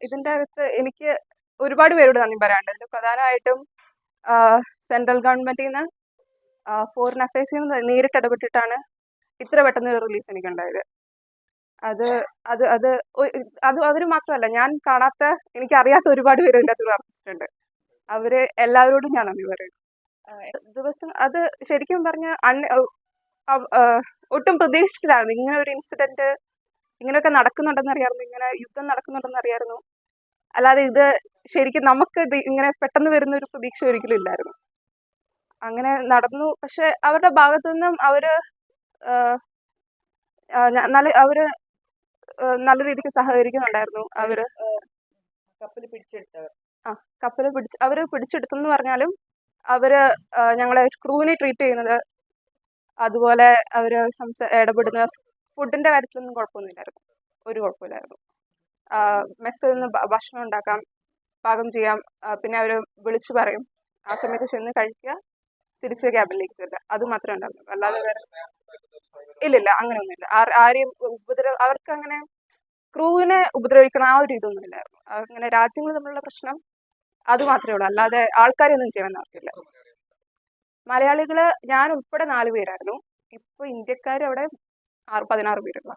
ഇതിന്റെ അകത്ത് എനിക്ക് ഒരുപാട് പേരോട് നന്ദി പറയാനുണ്ട്. ഇതിൽ പ്രധാനമായിട്ടും സെൻട്രൽ ഗവൺമെന്റിൽ നിന്ന് ഫോറിൻ അഫയേഴ്സിൽ നിന്ന് നേരിട്ട് ഇടപെട്ടിട്ടാണ് ഇത്ര പെട്ടെന്ന് ഒരു റിലീസ് എനിക്കുണ്ടായത്. അത് അത് അത് അത് അവർ മാത്രമല്ല, ഞാൻ കാണാത്ത എനിക്കറിയാത്ത ഒരുപാട് പേര് ഇതിൻ്റെ അകത്ത് പ്രവർത്തിച്ചിട്ടുണ്ട്. അവര് എല്ലാവരോടും ഞാൻ നന്ദി പറയും. ദിവസം അത് ശരിക്കും പറഞ്ഞ ഒട്ടും പ്രതീക്ഷിച്ചില്ലായിരുന്നു ഇങ്ങനെ ഒരു ഇൻസിഡന്റ്, ഇങ്ങനെയൊക്കെ നടക്കുന്നുണ്ടെന്ന് അറിയാമായിരുന്നു, ഇങ്ങനെ യുദ്ധം നടക്കുന്നുണ്ടെന്ന് അറിയാമായിരുന്നു. അല്ലാതെ ഇത് ശരിക്കും നമുക്ക് ഇത് ഇങ്ങനെ പെട്ടെന്ന് വരുന്ന ഒരു പ്രതീക്ഷ ഒരിക്കലും ഇല്ലായിരുന്നു. അങ്ങനെ നടന്നു. പക്ഷെ അവരുടെ ഭാഗത്തു നിന്നും അവര് നല്ല രീതിക്ക് സഹകരിക്കുന്നുണ്ടായിരുന്നു. അവര് അവര് പിടിച്ചെടുത്തെന്ന് പറഞ്ഞാലും അവര് ഞങ്ങളെ ക്രൂവിനെ ട്രീറ്റ് ചെയ്യുന്നത്, അതുപോലെ അവര് ഇടപെടുന്ന ഫുഡിന്റെ കാര്യത്തിലൊന്നും കുഴപ്പമൊന്നുമില്ലായിരുന്നു. ഒരു കുഴപ്പമില്ലായിരുന്നു. മെസ്സിൽ നിന്ന് ഭക്ഷണം ഉണ്ടാക്കാം, പാകം ചെയ്യാം. പിന്നെ അവര് വിളിച്ചു പറയും, ആ സമയത്ത് ചെന്ന് കഴിക്കുക, തിരിച്ച് ക്യാബിനിലേക്ക് ചെല്ലുക. അത് മാത്രമേ ഉണ്ടായിരുന്നുള്ളൂ. അല്ലാതെ വേറെ ഇല്ലില്ല, അങ്ങനെയൊന്നുമില്ല. ആരെയും അവർക്ക് അങ്ങനെ ക്രൂവിനെ ഉപദ്രവിക്കണം ആ ഒരു ഇതൊന്നും ഇല്ലായിരുന്നു. അങ്ങനെ രാജ്യങ്ങൾ തമ്മിലുള്ള പ്രശ്നം അത് മാത്രമേ ഉള്ളൂ. അല്ലാതെ ആൾക്കാരെയൊന്നും ചെയ്യാൻ അവർക്കില്ല. മലയാളികള് ഞാൻ ഉൾപ്പെടെ 4 പേരായിരുന്നു. ഇപ്പൊ ഇന്ത്യക്കാർ അവിടെ 16 പേരുള്ള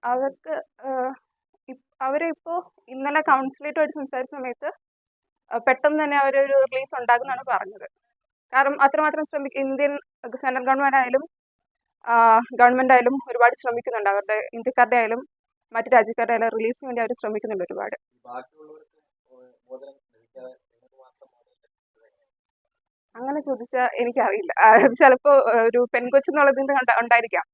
അവർക്ക് അവരെ ഇപ്പോ ഇന്നലെ കൗൺസിലേറ്റുമായിട്ട് സംസാരിച്ച സമയത്ത് പെട്ടെന്ന് തന്നെ അവരൊരു റിലീസ് ഉണ്ടാകുമെന്നാണ് പറഞ്ഞത്. കാരണം അത്രമാത്രം ഇന്ത്യൻ സെൻട്രൽ ഗവൺമെന്റ് ആയാലും ഗവൺമെന്റ് ആയാലും ഒരുപാട് ശ്രമിക്കുന്നുണ്ട്. അവരുടെ ഇന്ത്യക്കാരുടെ ആയാലും മറ്റു രാജ്യക്കാരുടെ ആയാലും റിലീസിന് വേണ്ടി അവർ ശ്രമിക്കുന്നുണ്ട് ഒരുപാട്. അങ്ങനെ ചോദിച്ചാൽ എനിക്കറിയില്ല. അത് ചിലപ്പോ ഒരു പെൺകൊച്ചെന്നുള്ളതിന്റെ ഉണ്ടായിരിക്കാം.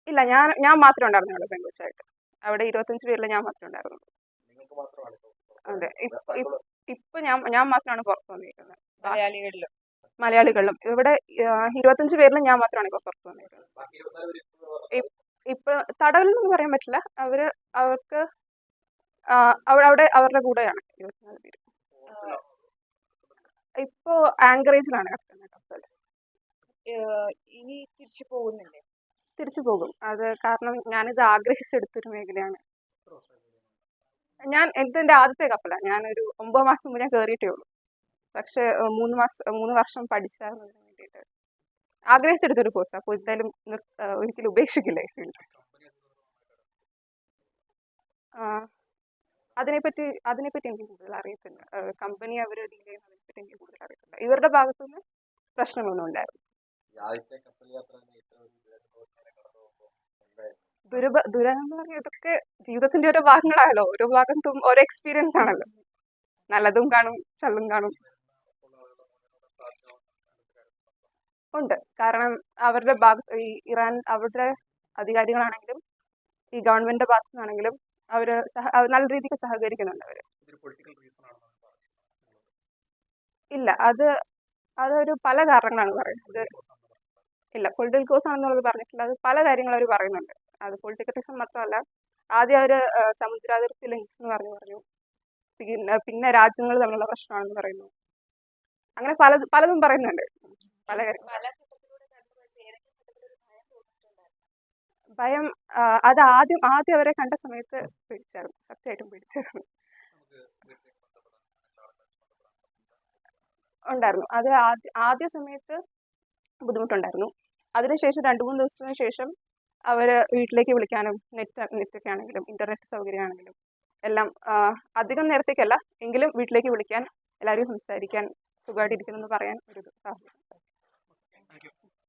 ഇല്ല, ഞാൻ മാത്രമേ ഉണ്ടായിരുന്നുള്ളൂ പെൺകൊച്ചായിട്ട്. അവിടെ 25 പേരിൽ ഞാൻ മാത്രമേ ഉണ്ടായിരുന്നുള്ളൂ. അതെ, ഇപ്പൊ ഞാൻ മാത്രമാണ് പുറത്ത് വന്നിരിക്കുന്നത് മലയാളികളിലും. ഇവിടെ 25 പേരിൽ ഞാൻ മാത്രമാണ് ഇപ്പൊ പുറത്ത് വന്നിരിക്കുന്നത്. ഇപ്പൊ തടവിൽ നിന്ന് പറയാൻ പറ്റില്ല. അവർക്ക് അവിടെ അവരുടെ കൂടെയാണ് 24 പേര്. ഇപ്പോ ആങ്കറേജിലാണ് കപ്പൽ. ഇനി തിരിച്ചു പോകുന്നില്ലേ? തിരിച്ചു പോകും. അത് കാരണം ഞാനിത് ആഗ്രഹിച്ചെടുത്തൊരു മേഖലയാണ്. എന്റെ ആദ്യത്തെ കപ്പലാണ്. ഞാനൊരു 9 മാസം മുന്നേ കയറിയിട്ടേ ഉള്ളൂ. പക്ഷെ 3 വർഷം പഠിച്ചതിന് വേണ്ടിയിട്ട് ആഗ്രഹിച്ചെടുത്തൊരു കോഴ്സ്. അപ്പോൾ എന്തായാലും ഒരിക്കലും ഉപേക്ഷിക്കില്ലേ ഫീൽഡ്. അതിനെപ്പറ്റി എനിക്ക് കൂടുതൽ അറിയത്തില്ല. കമ്പനി അവർ ഡീൽ ചെയ്യുന്നതിനെപ്പറ്റി എനിക്ക് കൂടുതൽ അറിയത്തില്ല. ഇവരുടെ ഭാഗത്തുനിന്ന് പ്രശ്നങ്ങളൊന്നും ഉണ്ടായിരുന്നു. ദുരന്തം പറഞ്ഞാൽ ഇതൊക്കെ ജീവിതത്തിന്റെ ഓരോ ഭാഗങ്ങളാണല്ലോ. ഓരോ ഭാഗത്തും ഓരോ എക്സ്പീരിയൻസ് ആണല്ലോ. നല്ലതും കാണും, ചള്ളും കാണും. ഉണ്ട്. കാരണം അവരുടെ ഈ ഇറാൻ അവരുടെ അധികാരികളാണെങ്കിലും ഈ ഗവൺമെന്റിന്റെ ഭാഗത്തു നിന്നാണെങ്കിലും അവര് നല്ല രീതിക്ക് സഹകരിക്കുന്നുണ്ട്. അവര് ഇല്ല, അതൊരു പല കാരണങ്ങളാണ് പറയുന്നത്. ഇല്ല, പൊളിറ്റിക്കൽ കോസ് ആണെന്നുള്ളത് പറഞ്ഞിട്ടില്ല. അത് പല കാര്യങ്ങൾ അവർ പറയുന്നുണ്ട്. അത് പൊളിറ്റിക്കലിസം മാത്രമല്ല. ആദ്യം അവര് സമുദ്രാതിർത്തി ലംഘിച്ചെന്ന് പറഞ്ഞു. പിന്നെ രാജ്യങ്ങൾ തമ്മിലുള്ള പ്രശ്നമാണെന്ന് പറയുന്നു. അങ്ങനെ പലതും പറയുന്നുണ്ട്. പല കാര്യങ്ങളും. ഭയം അത് ആദ്യം അവരെ കണ്ട സമയത്ത് പേടിച്ചായിരുന്നു. സത്യമായിട്ടും പേടിച്ചായിരുന്നു. ഉണ്ടായിരുന്നു. അത് ആദ്യ സമയത്ത് ബുദ്ധിമുട്ടുണ്ടായിരുന്നു. അതിനുശേഷം 2-3 ദിവസത്തിന് ശേഷം അവര് വീട്ടിലേക്ക് വിളിക്കാനും നെറ്റൊക്കെ ആണെങ്കിലും ഇന്റർനെറ്റ് സൗകര്യമാണെങ്കിലും എല്ലാം അധികം നേരത്തേക്കല്ല എങ്കിലും വീട്ടിലേക്ക് വിളിക്കാൻ, എല്ലാവരും സംസാരിക്കാൻ, സുഖമായിട്ടിരിക്കുന്നെന്ന് പറയാൻ ഒരു സാഹചര്യം.